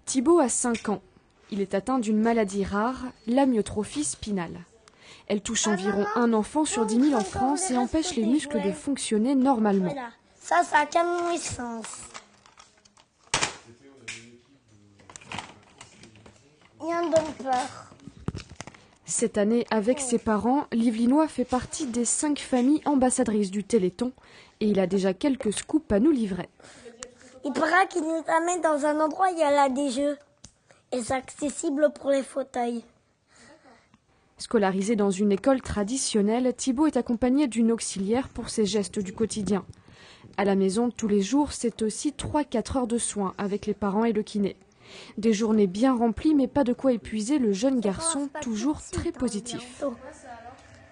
Thibaut a 5 ans. Il est atteint d'une maladie rare, l'amyotrophie spinale. Elle touche environ un enfant sur 10 000 en France et empêche les muscles de fonctionner normalement. Voilà. Ça calme mon essence. Il y a donc peur. Cette année, avec ses parents, l'Yvelinois fait partie des 5 familles ambassadrices du Téléthon et il a déjà quelques scoops à nous livrer. Il paraît qu'il nous amène dans un endroit où il y a là des jeux. Et c'est accessible pour les fauteuils. Scolarisé dans une école traditionnelle, Thibaut est accompagné d'une auxiliaire pour ses gestes du quotidien. À la maison, tous les jours, c'est aussi 3-4 heures de soins avec les parents et le kiné. Des journées bien remplies, mais pas de quoi épuiser le jeune garçon, toujours très positif.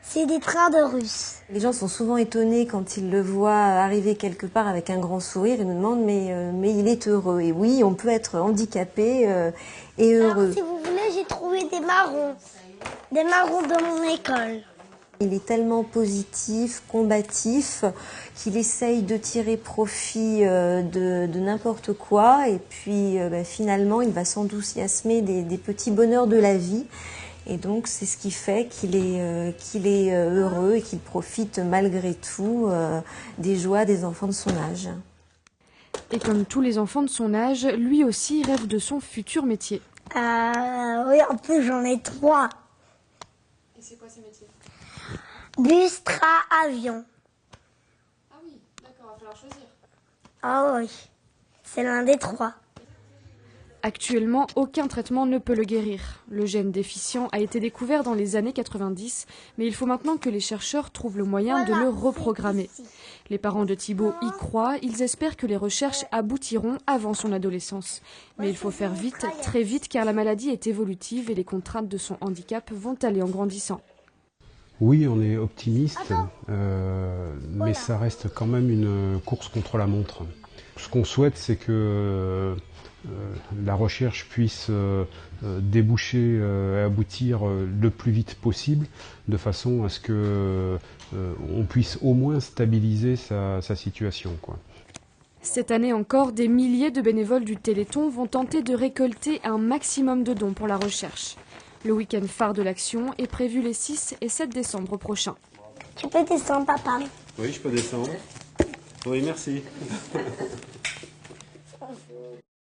C'est des trains de Russes. Les gens sont souvent étonnés quand ils le voient arriver quelque part avec un grand sourire. Ils nous demandent mais il est heureux. Et oui, on peut être handicapé et heureux. Alors, si vous voulez, j'ai trouvé des marrons de mon école. Il est tellement positif, combatif, qu'il essaye de tirer profit de n'importe quoi. Et puis finalement, il va s'enthousiasmer des petits bonheurs de la vie. Et donc, c'est ce qui fait qu'il est heureux et qu'il profite malgré tout des joies des enfants de son âge. Et comme tous les enfants de son âge, lui aussi rêve de son futur métier. Oui, en plus, j'en ai 3. Et c'est quoi ces métiers? Bus, train, avion. Ah oui, d'accord, il va falloir choisir. Ah oui, c'est l'un des 3. Actuellement, aucun traitement ne peut le guérir. Le gène déficient a été découvert dans les années 90, mais il faut maintenant que les chercheurs trouvent le moyen de le reprogrammer. Les parents de Thibaut y croient, ils espèrent que les recherches aboutiront avant son adolescence. Mais il faut faire vite, très vite, car la maladie est évolutive et les contraintes de son handicap vont aller en grandissant. Oui, on est optimiste, mais ça reste quand même une course contre la montre. Ce qu'on souhaite, c'est que la recherche puisse déboucher, aboutir le plus vite possible, de façon à ce que on puisse au moins stabiliser sa situation, quoi. Cette année encore, des milliers de bénévoles du Téléthon vont tenter de récolter un maximum de dons pour la recherche. Le week-end phare de l'action est prévu les 6 et 7 décembre prochains. Tu peux descendre, papa? Oui, je peux descendre. Oui, merci.